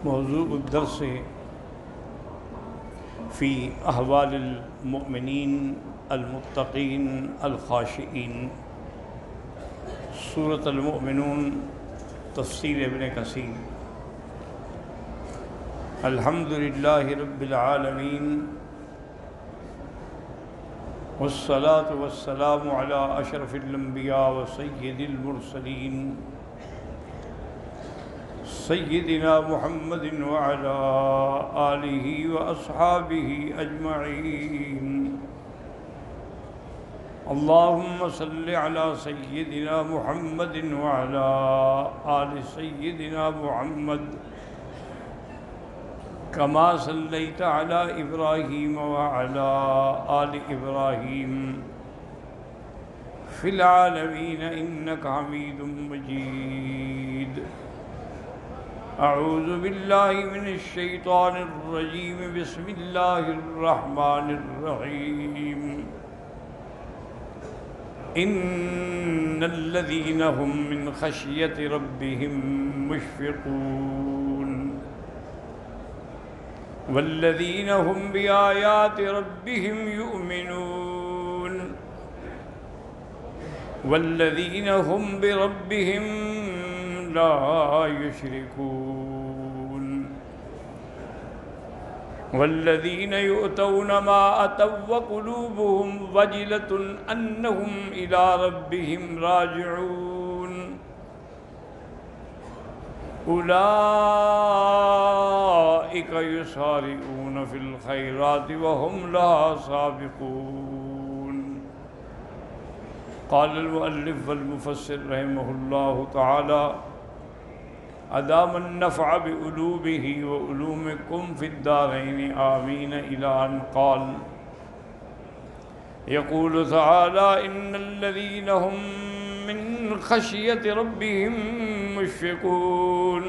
موضوع الدرس فی احوال المؤمنین المتقین الخاشعین، سورۃ المؤمنون، تفسیر ابن کثیر۔ الحمد للہ رب العالمین، والصلاة والسلام علی اشرف الانبیاء وسید المرسلین سیدنا محمد وعلى آلہ واصحابہ اجمعین۔ اللہم صل علی سیدنا محمد وعلى آل سیدنا محمد کما صلیت علی ابراہیم وعلى آل ابراہیم فی العالمین انک حمید مجید۔ اعوذ باللہ من الشیطان الرجیم، بسم اللہ الرحمن الرحیم۔ ان الذین هم من خشیۃ ربهم مشفقون والذین هم بآیات ربهم یؤمنون والذین هم بربهم لا یشرکون والذین یؤتون ما أتوا وقلوبهم وجلة أنهم إلى ربهم راجعون أولئك يسارعون في الخيرات وهم لها سابقون۔ قال المؤلف والمفسر رحمه الله تعالى: ادام النفع بعلومه وعلومكم في الدارين آمين، إلى أن قال: يقول تعالى: إن الذين هم من خشية ربهم مشفقون،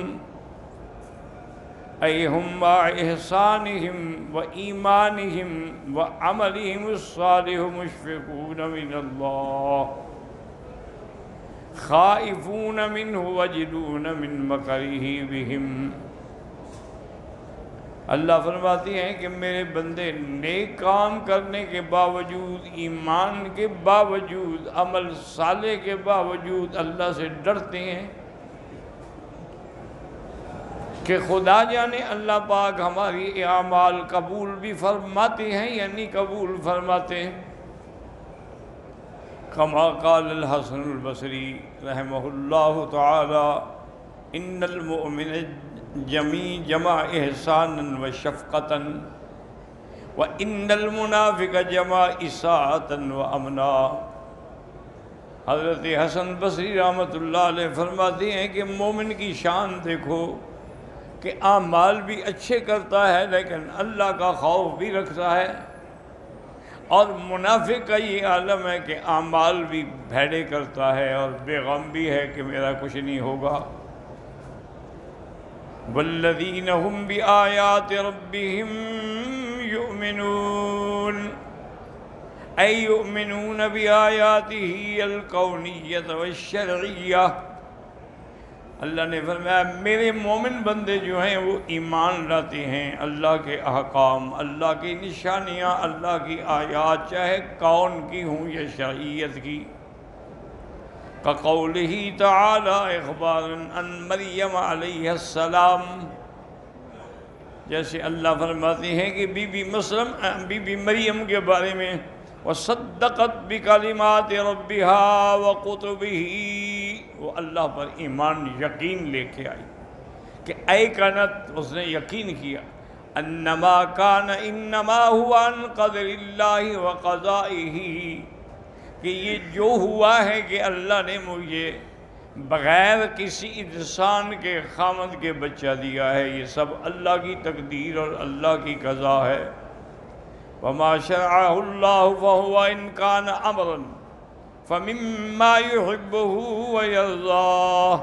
أي هم مع إحسانهم وإيمانهم وعملهم الصالح مشفقون من الله، خائفون منه وجلون من مکرہ بهم۔ اللہ فرماتے ہیں کہ میرے بندے نیک کام کرنے کے باوجود، ایمان کے باوجود، عمل صالح کے باوجود اللہ سے ڈرتے ہیں کہ خدا جانے اللہ پاک ہماری اعمال قبول بھی فرماتے ہیں یا نہیں قبول فرماتے ہیں۔ کما قال الحسن البصری رحمہ اللہ تعالی: ان المؤمن جمع احسانا و شفقتا وان المنافق جمع اساءتا و امنا۔ حضرت حسن بصری رحمۃ اللہ علیہ فرماتے ہیں کہ مومن کی شان دیکھو کہ اعمال بھی اچھے کرتا ہے لیکن اللہ کا خوف بھی رکھتا ہے، اور منافق کا یہ عالم ہے کہ اعمال بھی بھیڑے کرتا ہے اور بے غم بھی ہے کہ میرا کچھ نہیں ہوگا۔ والذین هم بآیات ربهم یؤمنون، ای یؤمنون بآیاته الکونیۃ والشرعیہ۔ اللہ نے فرمایا میرے مومن بندے جو ہیں وہ ایمان لاتے ہیں اللہ کے احکام، اللہ کی نشانیاں، اللہ کی آیات، چاہے کون کی ہوں یا شرعیت کی۔ کقولہ تعالی اخبارا عن مریم علیہ السلام، جیسے اللہ فرماتے ہیں کہ بی بی مریم کے بارے میں: وصدقت بکلمات ربها وکتبہ، وہ اللہ پر ایمان یقین لے کے آئی کہ ایقنت، اس نے یقین کیا، انما کان انما ہوا عن قدر اللہ وقضائہ، کہ یہ جو ہوا ہے کہ اللہ نے مجھے بغیر کسی انسان کے خامد کے بچہ دیا ہے، یہ سب اللہ کی تقدیر اور اللہ کی قضا ہے۔ وما شرعہ اللہ فہو ان کان امرا فمما يحبه ويرضاه،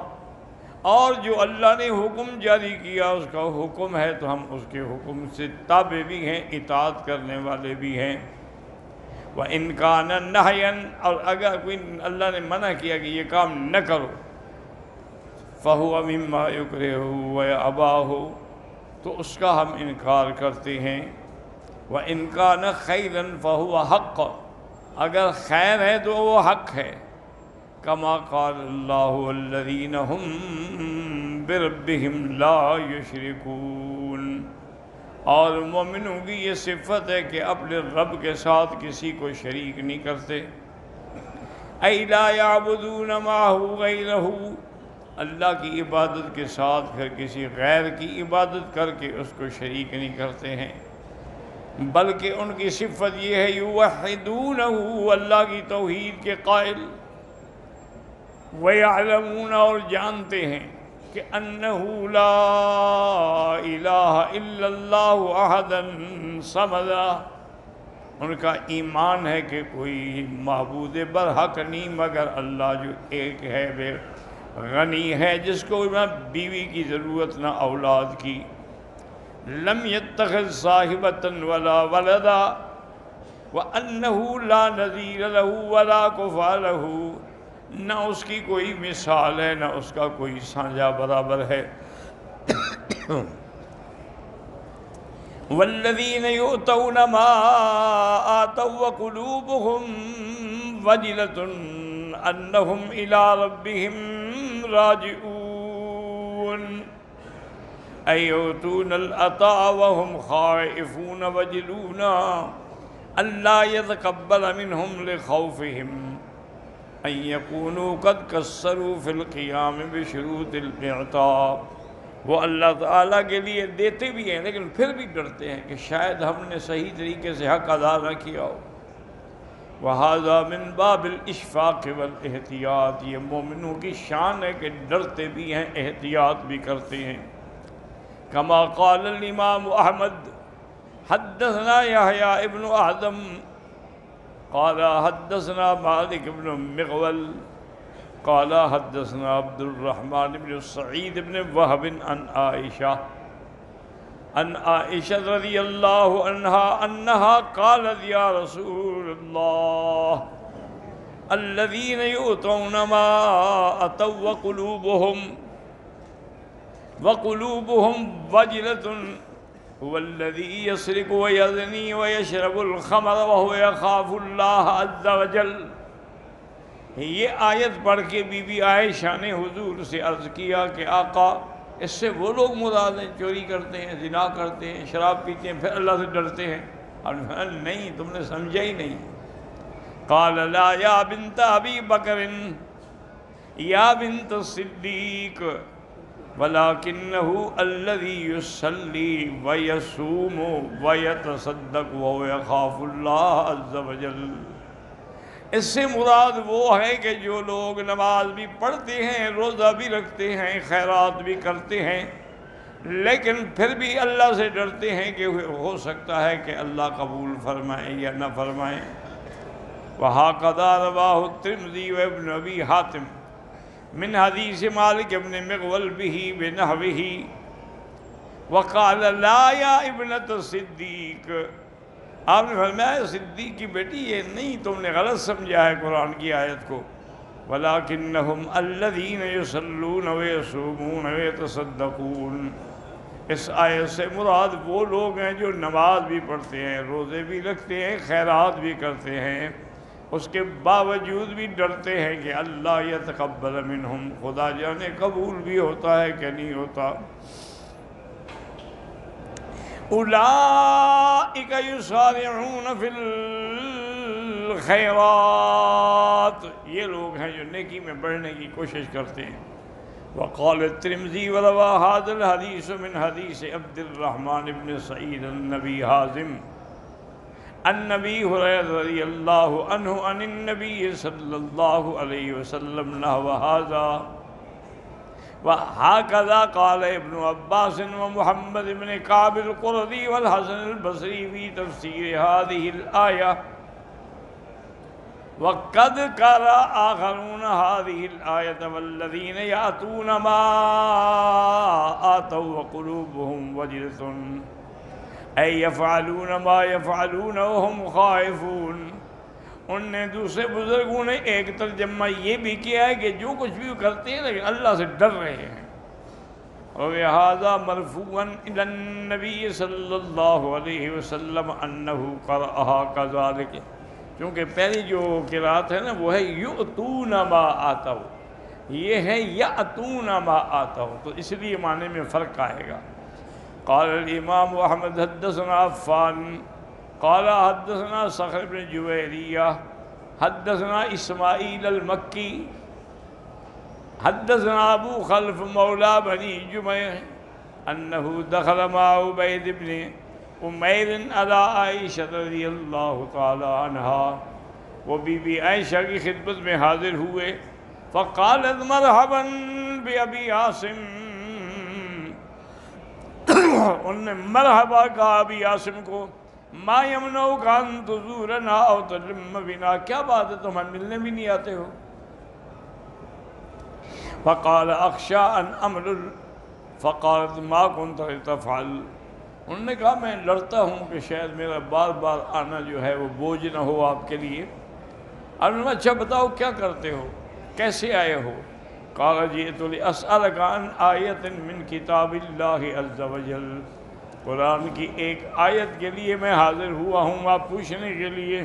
اور جو اللہ نے حکم جاری کیا اس کا حکم ہے تو ہم اس کے حکم سے تابع بھی ہیں، اطاعت کرنے والے بھی ہیں۔ وَإِنْ كَانَ نَهْيًا، اور اگر کوئی اللہ نے منع کیا کہ یہ کام نہ کرو، فَهُوَ مِمَّا يُكْرِهُ وَيَأْبَاهُ، تو اس کا ہم انکار کرتے ہیں۔ وَإِنْ كَانَ خَيْرًا فَهُوَ حَقٌّ، اگر خیر ہے تو وہ حق ہے۔ كَمَا قَالَ اللَّهُ وَالَّذِينَ هُمْ بِرَبِّهِمْ لَا يُشْرِكُونَ، اور مومنوں کی یہ صفت ہے کہ اپنے رب کے ساتھ کسی کو شریک نہیں کرتے۔ أَيْ لَا يَعْبُدُونَ مَعَهُ غَيْرَهُ، اللہ کی عبادت کے ساتھ پھر کسی غیر کی عبادت کر کے اس کو شریک نہیں کرتے ہیں، بلکہ ان کی صفت یہ ہے یوحدونہ، اللہ کی توحید کے قائل، وَيَعْلَمُونَ، اور جانتے ہیں کہ أَنَّهُ لَا إِلَٰهَ إِلَّا اللَّهُ أَحَدًا صَمَدًا، ان کا ایمان ہے کہ کوئی معبود برحق نہیں مگر اللہ جو ایک ہے، بے غنی ہے، جس کو نہ بیوی کی ضرورت نہ اولاد کی، لم يتخذ صاحبة ولا ولدا، وأنه لا نظیر له ولا كفوا له، نہ اس کی کوئی مثال ہے نہ اس کا کوئی سانجا برابر ہے۔ والذین یؤتون ما آتوا وقلوبهم وجلة انہم الی ربہم راجعون، ای یؤتون العطاء وهم خائفون وجلون الا يتقبل منهم لخوفهم ان یکونوا قد قصروا فی القیام بشروط الاعطاء، وہ اللہ تعالیٰ کے لیے دیتے بھی ہیں لیکن پھر بھی ڈرتے ہیں کہ شاید ہم نے صحیح طریقے سے حق ادا نہ کیا ہو۔ وَهَذَا مِن بَابِ الْإِشْفَاقِ وَالْإِحْتِيَاطِ، یہ مومنوں کی شان ہے کہ ڈرتے بھی ہیں، احتیاط بھی کرتے ہیں۔ كما قال الامام احمد حدثنا يحيى ابن آدم قال حدثنا مالك بن مغول قال حدثنا عبد الرحمن بن سعيد بن وهب عن عائشة رضي الله عنها أنها قالت يا رسول الله الذين يؤتون ما أتوا وقلوبهم وجلة هو الذي يسرق ويزني ويشرب الخمر وهو يخاف الله عز وجل۔ یہ آیت پڑھ کے بی بی عائشہ نے حضور سے عرض کیا کہ آقا اس سے وہ لوگ مراد ہیں چوری کرتے ہیں، زنا کرتے ہیں، شراب پیتے ہیں، پھر اللہ سے ڈرتے ہیں؟ اور نہیں، تم نے سمجھا ہی نہیں۔ قال لا یا بنت ابی بکر یا بنت الصدیق ولکنہ الذی یصلی ویصوم ویتصدق وهو یخاف اللہ عز وجل، اس سے مراد وہ ہے کہ جو لوگ نماز بھی پڑھتے ہیں، روزہ بھی رکھتے ہیں، خیرات بھی کرتے ہیں، لیکن پھر بھی اللہ سے ڈرتے ہیں کہ ہو سکتا ہے کہ اللہ قبول فرمائے یا نہ فرمائے۔ وَهَكَذَا رَوَاهُ التِّرْمِذِيُّ وَابْنُ أَبِي حَاتِمٍ من حدیث مالک ابن مغول به بنحوه وقال لا یا ابنۃ الصدیق، آپ نے فرمایا صدیق کی بیٹی یہ نہیں، تم نے غلط سمجھا ہے قرآن کی آیت کو۔ وَلَكِنَّهُمْ الَّذِينَ يُصَلُّونَ وَيَصُومُونَ وَيَتَصَدَّقُونَ، اس آیت سے مراد وہ لوگ ہیں جو نماز بھی پڑھتے ہیں، روزے بھی رکھتے ہیں، خیرات بھی کرتے ہیں، اس کے باوجود بھی ڈرتے ہیں کہ اللہ یتقبل منہم، خدا جانے قبول بھی ہوتا ہے کہ نہیں ہوتا۔ اولئک یسارعون فی الخیرات، یہ لوگ ہیں جو نیکی میں بڑھنے کی کوشش کرتے ہیں۔ وقال الترمذی وروى هذا الحديث من حديث عبد الرحمن بن سعيد النبي حازم النبی هريرة رضی اللہ عنہ عن النبی صلی اللہ علیہ وسلم نحو هذا وهكذا قال ابن عباس ومحمد بن كعب القرظي والحسن البصري في تفسير هذه الآية، وقد قرأ آخرون هذه الآية والذين يأتون ما آتوا وقلوبهم وجلة اے یفعلون ما یفعلون وهم خائفون۔ ان نے دوسرے بزرگوں نے ایک ترجمہ یہ بھی کیا ہے کہ جو کچھ بھی کرتے ہیں لیکن اللہ سے ڈر رہے ہیں۔ وهذا مرفوعا إلى النبي صلی اللہ علیہ وسلم أنه قرأها كذلك، کیونکہ پہلی جو قرأت ہے نا وہ ہے یؤتون ما آتوا، یہ ہے یأتون ما آتوا، تو اس لیے معنی میں فرق آئے گا۔ قال الامام احمد حدثنا عفان قال حدثنا صخر بن جویریہ حدثنا اسماعیل المکی حدثنا ابو خلف مولا بنی جمیع انه دخل مع عبید بن عمیر علی عائشہ رضی اللہ تعالی عنہا، وہ بی بی عائشہ کی خدمت میں حاضر ہوئے، فقالت مرحبا بابی عاصم، انہوں نے مرحبا کہا ابی عاصم کو، ما یمنعک ان تزورنا او تلم بنا، کیا بات ہے تم ہم ملنے بھی نہیں آتے ہو؟ فقال اخشى ان امرر، فقالت ما كنت تفعل، انہوں نے کہا میں لڑتا ہوں کہ شاید میرا بار بار آنا جو ہے وہ بوجھ نہ ہو آپ کے لیے۔ اور انہوں نے اچھا بتاؤ کیا کرتے ہو، کیسے آئے ہو؟ قال جئت لأسألك عن آیت من کتاب اللہ عز وجل، قرآن کی ایک آیت کے لیے میں حاضر ہوا ہوں آپ پوچھنے کے لیے۔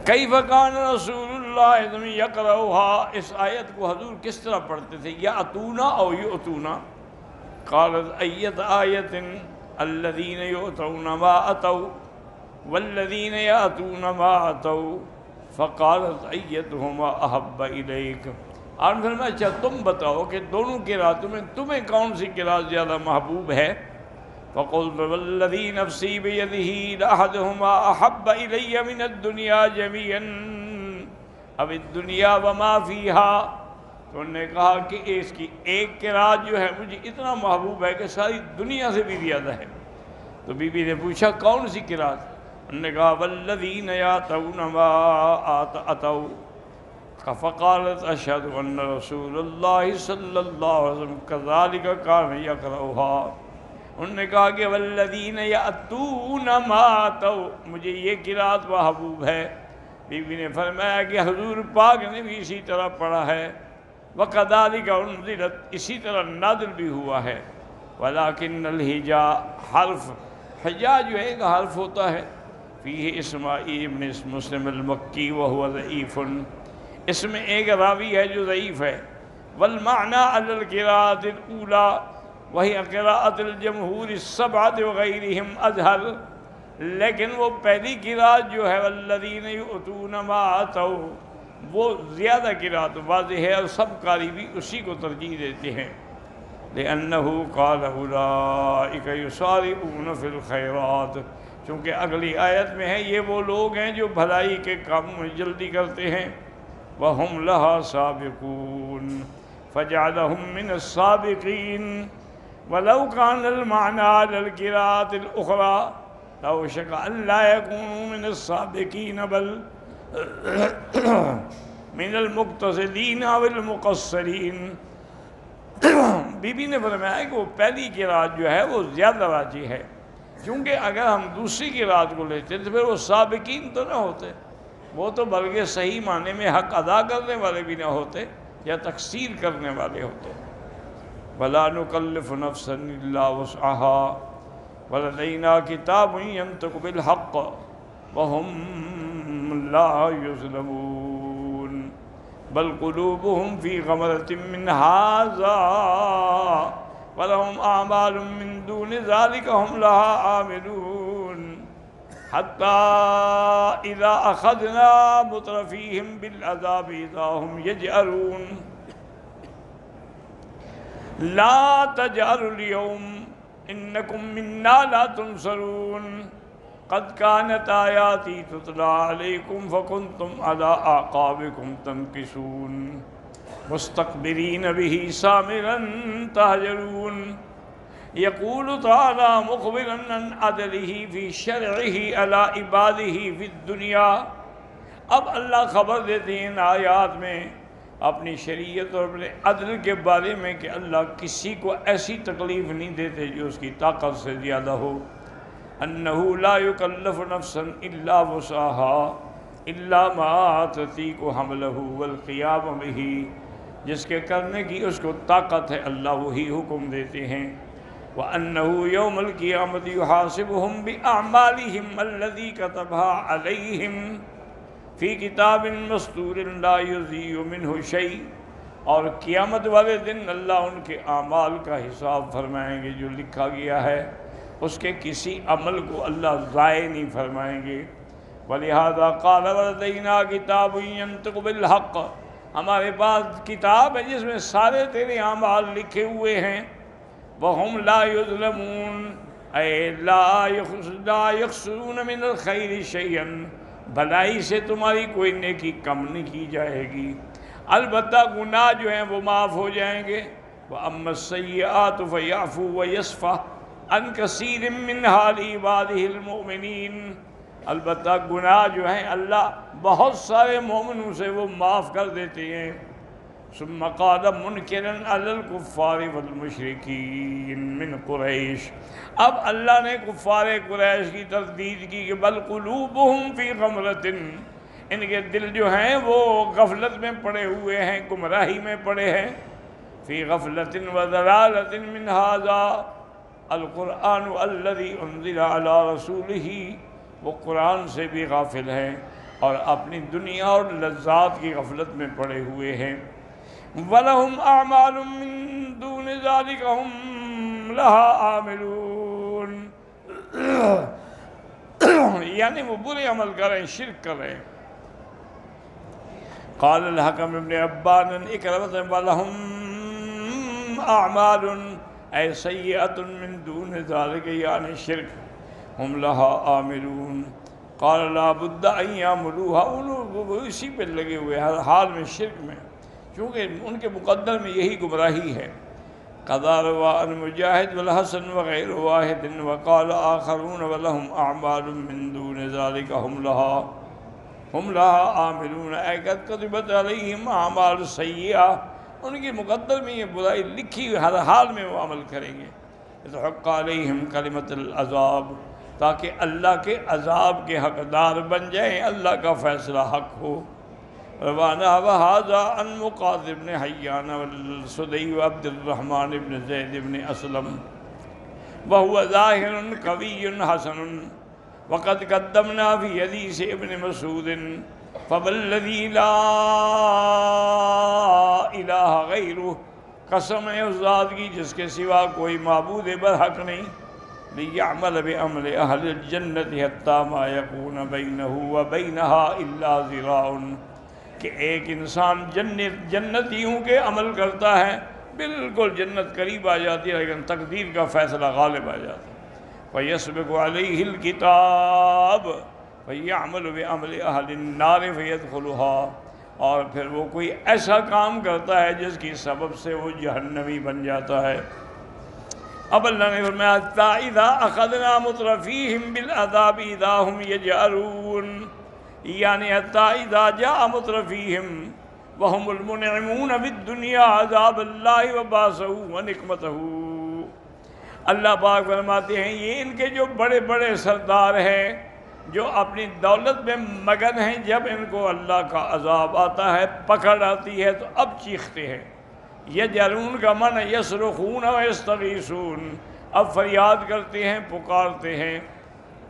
کیف کان رسول اللہ یقرؤها، اس آیت کو حضور کس طرح پڑھتے تھے؟ یأتونا او یؤتونا؟ قالت ایت آیت الذین یؤتون ما اتوا والذین یأتون ما اتوا، فقالت ایتہما احب الیک، اور فرمایا اچھا تم بتاؤ کہ دونوں قرأتوں میں تمہیں کون سی قرأت زیادہ محبوب ہے؟ فقلت والذی نفسی بیدہ لأحدہما احب الی من الدنیا جمیعا اب الدنیا وما فیہا، تو انہوں نے کہا کہ اس کی ایک قرأت جو ہے مجھے اتنا محبوب ہے کہ ساری دنیا سے بھی زیادہ ہے۔ تو بی بی نے پوچھا کون سی قرأت؟ انہوں نے کہا والذین یأتون ما اتوا، فقالت اشہد ان رسول اللہ صلی اللہ علیہ وسلم کذالک کان یقرؤها، انہوں نے کہا کہ والذین یأتون ما اتوا، مجھے یہ قرأت محبوب ہے۔ بی بی نے فرمایا کہ حضور پاک نے بھی اسی طرح پڑھا ہے، وَكَذَلِكَ أُنزِلَتْ، اسی طرح نازل بھی ہوا ہے۔ وَلَكِنَّ الْحِجَا، حرف حجا جو ہے ایک حرف ہوتا ہے، فیہ اسماعیل بن مسلم المکی وہو ضعیف، اس میں ایک راوی ہے جو ضعیف ہے۔ والمعنى على القراءة الأولى وہی قراءة الجمہور السبعة وغیرہم اظہر، لیکن وہ پہلی قراءت جو ہے والذین یؤتون ما اتوا وہ زیادہ قراءت واضح ہے، اور سب قاری بھی اسی کو ترجیح دیتے ہیں۔ لأنه قال أولئك يسارعون في الخيرات، چونکہ اگلی آیت میں ہے یہ وہ لوگ ہیں جو بھلائی کے کاموں میں جلدی کرتے ہیں۔ وَهُمْ لَهَا سَابِقُونَ فَجَعَلَهُمْ مِنَ السَّابِقِينَ وَلَوْ كَانَ الْمَعْنَى عَلَى الْقِرَاءَةِ الْأُخْرَى لَوْشَكَ أَنْ لَا يَكُونُوا مِنَ السَّابِقِينَ بَلْ مِنَ الْمُقْتَصِدِينَ أَوِ الْمُقَصِّرِينَ۔ بی بی نے فرمایا کہ وہ پہلی قرأت جو ہے وہ زیادہ راجح ہے، کیونکہ اگر ہم دوسری قرأت کو لیتے تو پھر وہ سابقین تو نہ ہوتے، وہ تو بلکہ صحیح معنی میں حق ادا کرنے والے بھی نہ ہوتے یا تقصیر کرنے والے ہوتے۔ وَلَا نُكَلِّفُ نَفْسًا إِلَّا وُسْعَهَا وَلَدَيْنَا كِتَابٌ يَنطِقُ بِالْحَقِّ وَهُمْ لَا يُظْلَمُونَ بل قلوبهم في غمرة من هذا ولهم أعمال من دون ذلك هم لها عاملون حتى إذا أخذنا مترفيهم بالعذاب إذا هم يجأرون لا تجأروا اليوم إنكم منا لا تنصرون قد كانت آیاتی تتلی علیکم فکنتم علی اعقابکم تنکسون مستکبرین بہ سامرا تہجرون یقول تعالی مخبرا عن عدلہ فی شرعہ علی عبادہ فی الدنیا، اب اللہ خبر دیتے ہیں ان آیات میں اپنی شریعت اور اپنے عدل کے بارے میں کہ اللہ کسی کو ایسی تکلیف نہیں دیتے جو اس کی طاقت سے زیادہ ہو۔ انہو لا یکلف نفسا الا وسعها، الا ما تطیق حملہ والقیام بہ، جس کے کرنے کی اس کو طاقت ہے اللہ وہی حکم دیتے ہیں۔ وَأَنَّهُ يَوْمَ الْقِيَامَةِ يُحَاسِبُهُمْ بِأَعْمَالِهِمْ الَّذِي كَتَبَهَا عَلَيْهِمْ فِي كِتَابٍ مَسْطُورٍ لَا يُضِيعُ مِنْهُ شَيْءٌ، اور قیامت والے دن اللہ ان کے اعمال کا حساب فرمائیں گے، جو لکھا گیا ہے اس کے کسی عمل کو اللہ ضائع نہیں فرمائیں گے۔ وَلِهَذَا قَالَ وَلَدَيْنَا كِتَابٌ يَنطِقُ بِالْحَقِّ، ہمارے پاس کتاب ہے جس میں سارے تیرے اعمال لکھے ہوئے ہیں۔ وَهُمْ لَا يُظْلَمُونَ، اے لا يخسرون من الخیر شیئا، بھلائی سے تمہاری کوئی نیکی کم نہیں کی جائے گی، البتہ گناہ جو ہیں وہ معاف ہو جائیں گے۔ وَأَمَّا السَّيِّئَاتُ فَيَعْفُو وَيَصْفَحُ عَنْ كَثِيرٍ مِّنْهَا لِعِبَادِهِ الْمُؤْمِنِينَ، البتہ گناہ جو ہیں اللہ بہت سارے مومنوں سے وہ معاف کر دیتے ہیں۔ ثم قال منکرا علی الکفار والمشرکین من قریش، اب اللہ نے کفار قریش کی تردید کی کہ بل قلوبہم فی غمرۃ، ان کے دل جو ہیں وہ غفلت میں پڑے ہوئے ہیں، گمراہی میں پڑے ہیں۔ فی غفلۃ وضلالۃ من ھذا القرآن الذی انزل علی رسولہ، وہ قرآن سے بھی غافل ہیں اور اپنی دنیا اور لذات کی غفلت میں پڑے ہوئے ہیں۔ وَلَهُمْ أَعْمَالٌ مِّن دُونِ ذَلِكَ هُمْ لَهَا عَامِلُونَ، یعنی وہ برے عمل کر رہے ہیں، شرک کر رہے ہیں۔ قال الحکم ابن عبان اکرمۃ وَلَهُمْ أَعْمَالٌ اے سیئۃ من دون ذلك، یعنی شرک، ہم لها عاملون۔ قال لا بد ان يعملوها، وہ اسی پہ لگے ہوئے ہر حال میں شرک میں، چونکہ ان کے مقدر میں یہی گمراہی ہے۔ قضا روا عن مجاہد والحسن وغیر واحد وقال آخرون ولهم اعمال من دون ذلك هم لها عاملون، اے قد كتبت علیہم اعمال سیئہ، ان کے مقدر میں یہ برائی لکھی ہوئی، ہر حال میں وہ عمل کریں گے۔ حق علیہم کلمۃ العذاب، تاکہ اللہ کے عذاب کے حقدار بن جائیں، اللہ کا فیصلہ حق ہو۔ روانا وهذا عن مقاذ بن حیان والسدی وعبد الرحمن بن زید بن اسلم وهو ظاہر قوی حسن، وقد قدمنا في حدیث ابن مسعود فبالذی لا الہ غیرہ، قسم ہے اس ذات کی جس کے سوا کوئی معبود برحق نہیں، لِيَعْمَلَ بِعَمْلِ أَهْلِ الْجَنَّةِ حَتَّى مَا يَكُونَ بَيْنَهُ وَبَيْنَهَا إِلَّا ذِرَاعٌ، کہ ایک انسان جنتیوں کے عمل کرتا ہے، بالکل جنت قریب آ جاتی ہے، لیکن تقدیر کا فیصلہ غالب آ جاتا ہے۔ فَيَسْبِقُ عَلَيْهِ الْكِتَابُ فَيَعْمَلُ بِعَمْلِ أَهْلِ النَّارِ فَيَدْخُلُهَا، اور پھر وہ کوئی ایسا کام کرتا ہے جس کی سبب سے وہ جہنمی بن جاتا ہے۔ اب اللہ نے فرمایا حَتَّى إِذَا أَخَذْنَا مُتْرَفِيهِمْ بِالْعَذَابِ إِذَا هُمْ يَجْأَرُونَ، یعنی حَتَّى إِذَا جَاءَ مُتْرَفِيهِمْ وَهُمُ الْمُنْعِمُونَ بِالدُّنْيَا عَذَابَ اللَّهِ وَبَاسَهُ وَنِقْمَتَهُ، اللہ پاک فرماتے ہیں یہ ان کے جو بڑے بڑے سردار ہیں جو اپنی دولت میں مگن ہیں، جب ان کو اللہ کا عذاب آتا ہے، پکڑ آتی ہے تو اب چیختے ہیں۔ یجرون کا معنی یصرخون و یستغیثون، اب فریاد کرتے ہیں، پکارتے ہیں۔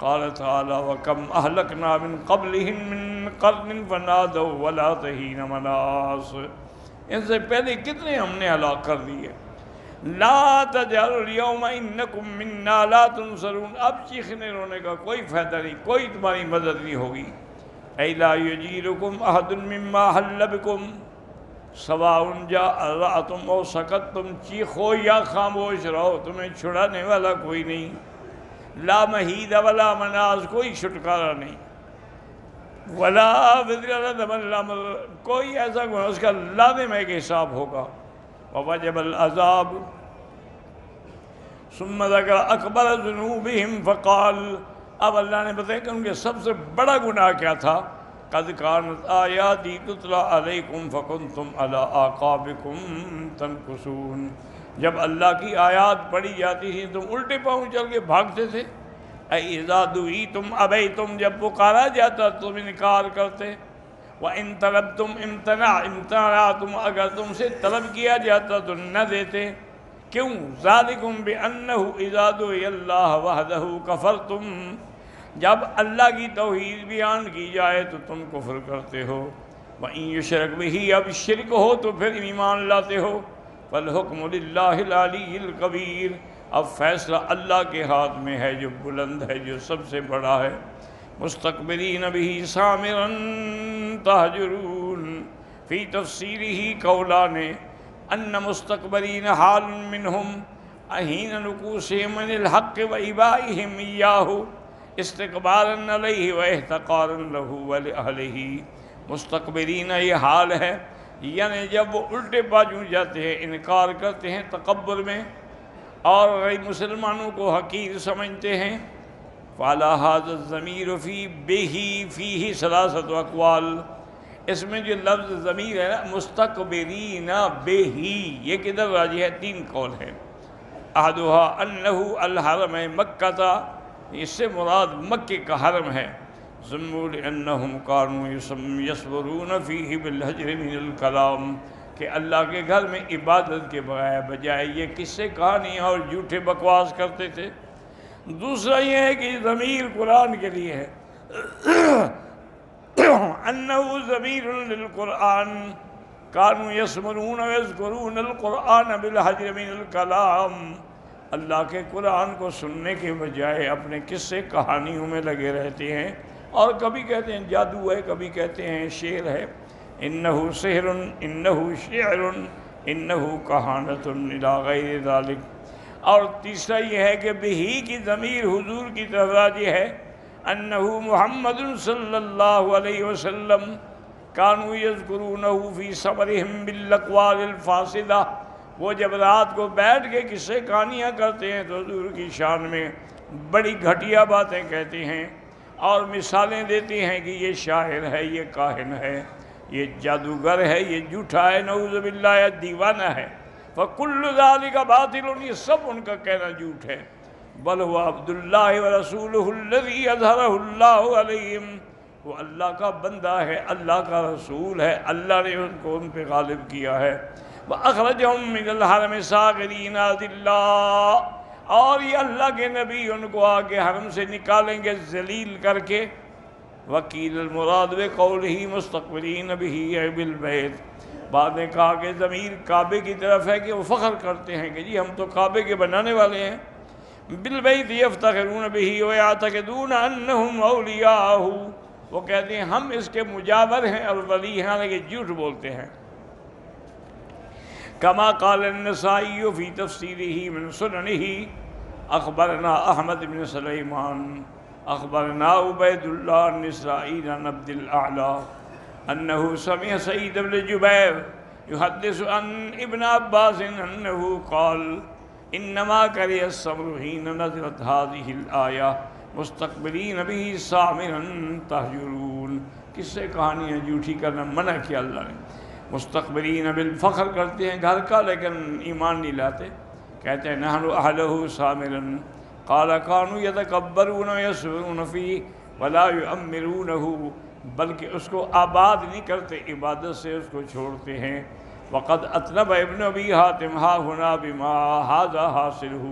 قال تعالی وَكَمْ أَهْلَكْنَا مِنْ قَبْلِهِمْ مِنْ قَرْنٍ فَنَادَوْا وَلَا تَحِينَ مَنَاصٍ، ان سے پہلے کتنے ہم نے ہلاک کر دیے۔ لا تجعلوا اليوم انکم منا لا تنصرون، اب چیخنے رونے کا کوئی فائدہ نہیں، کوئی تمہاری مدد نہیں ہوگی۔ اَيْ لَا يُجِيرُكُمْ أَحَدٌ مِّمَّا حَلَّ بِكُمْ سَوَاءٌ جَاءَ أَوْ سَكَتْتُمْ، چیخو یا خاموش رہو، تمہیں چھڑانے والا کوئی نہیں۔ لا محید ولا مناز، کوئی چھٹکارا نہیں۔ ولا وزر لدم الامر، کوئی ایسا گناہ اس کا لازم ہے کہ حساب ہوگا۔ ووجب العذاب ثم ذکر اکبر ذنوبہم فقال، اب اللہ نے بتایا کہ ان کے سب سے بڑا گناہ کیا تھا۔ قد كانت آیاتی تتلی علیکم فکنتم علی اعقابکم تنکسون، جب اللہ کی آیات پڑھی جاتی تھی تم الٹے پاؤں چل کے بھاگتے تھے۔ اذا دعیتم ابیتم، جب پکارا جاتا تم انکار کرتے، وَإِن طَلَبْتُمْ امتنعتم، اگر تم سے طلب کیا جاتا تو نہ دیتے، کیوں؟ ذَلِكُمْ بِأَنَّهُ إِذَا دُعِيَ اللَّهُ وَحْدَهُ كَفَرْتُمْ، جب اللہ کی توحید بیان کی جائے تو تم کفر کرتے ہو، وَإِن يُشْرَكْ بِهِ، اب شرک ہو تو پھر ایمان لاتے ہو، فَالْحُكْمُ لِلَّهِ الْعَلِيِّ الْكَبِيرِ، اب فیصلہ اللہ کے ہاتھ میں ہے جو بلند ہے، جو سب سے بڑا ہے۔ مستقبلین بہ سامرا تہجرون، فی تفسیرہ قولان، ان مستقبلین حال منہم حین نکوسہم من الحق و ابائہم ایاہ استقبالا علیہ و احتقارا لہ و لأہلہ۔ مستقبلین یہ حال ہے، یعنی جب وہ الٹے بازو جاتے ہیں، انکار کرتے ہیں تکبر میں اور غیر مسلمانوں کو حقیر سمجھتے ہیں۔ فَعَلَى هَذَا الضَّمِيرُ فِي بِهِ فِيهِ ثَلَاثَةُ أَقْوَالٍ، اس میں جو لفظ ضمیر ہے نا مستقبرین بِهِ، یہ کدھر راجی ہے؟ 3 قول ہے۔ احدها انه الحرم مکہ، اس سے مراد مکہ کا حرم ہے، ذموا لأنهم كانوا يصبرون فيه بالهجر من الكلام، کہ اللہ کے گھر میں عبادت کے بجائے یہ قصے کہانیاں اور جھوٹے بکواس کرتے تھے۔ دوسرا یہ ہے کہ ضمیر قرآن کے لیے ہے، انہو ضمیر للقرآن، کانوا یسمرون ویذکرون القرآن بالحجر من الکلام، اللہ کے قرآن کو سننے کے بجائے اپنے قصے کہانیوں میں لگے رہتے ہیں، اور کبھی کہتے ہیں جادو ہے، کبھی کہتے ہیں شعر ہے، انہو سحر، انہو شعر، انہو کہانت الی غیر ذالک۔ اور تیسرا یہ ہے کہ بہی کی ضمیر حضور کی طرف راجع ہے، انہو محمد صلی اللہ علیہ وسلم، کانوا یذکرونہ فی صبرہم بالاقوال الفاسدہ، وہ جب رات کو بیٹھ کے قصے کہانیاں کرتے ہیں تو حضور کی شان میں بڑی گھٹیا باتیں کہتے ہیں اور مثالیں دیتے ہیں کہ یہ شاعر ہے، یہ کاہن ہے، یہ جادوگر ہے، یہ جھوٹا ہے، نعوذ باللہ، یہ دیوانہ ہے۔ فَكُلُّ ذَلِكَ بَاطِلٌ، یہ سب ان کا کہنا جھوٹ ہے۔ بل هو عبد اللہ ورسولہ الذی اظہرہ اللہ علیہم، وہ اللہ کا بندہ ہے، اللہ کا رسول ہے، اللہ نے ان کو ان پہ غالب کیا ہے۔ وَأَخْرَجَهُم مِّنَ الْحَرَمِ صَاغِرِينَ ذِلًّا، اور یہ اللہ کے نبی ان کو آگے حرم سے نکالیں گے ذلیل کر کے۔ وَقِيلَ الْمُرَادُ بِقَوْلِهِ مُسْتَقْبِلِينَ بِهِ بِالْبَيْتِ، بعد نے کہا کہ ضمیر کعبے کی طرف ہے کہ وہ فخر کرتے ہیں کہ جی ہم تو کعبے کے بنانے والے ہیں۔ بالبیت یفتخرون بہ ویعتقدون انہم اولیاءہ، وہ کہتے ہیں ہم اس کے مجاور ہیں اور ولی ہیں، لیکن جھوٹ بولتے ہیں۔ کما قال النسائی فی تفسیرہ من سننہ، اخبرنا احمد بن سلیمان اخبرنا عبید اللہ بن اسرائیل عن عبد الاعلی انه سمع سعید بن جبیر يحدث عن ابن عباس انه قال انما كره الصبر حين نزلت هذه الآية مستقبلين به سامرا تهجرون، کس سے کہانیاں جھوٹی کرنا منع کیا اللہ نے۔ مستقبلین بالفخر کرتے ہیں گھر کا لیکن ایمان نہیں لاتے، کہتے ہیں نحن اہلہ سامرا، قال كانوا يتكبرون ويسرون فيه ولا يؤمرونه، بلکہ اس کو آباد نہیں کرتے، عبادت سے اس کو چھوڑتے ہیں۔ وقد اطنب ابن ابی حاتم ها هنا بما هذا حاصله،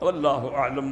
واللہ اعلم۔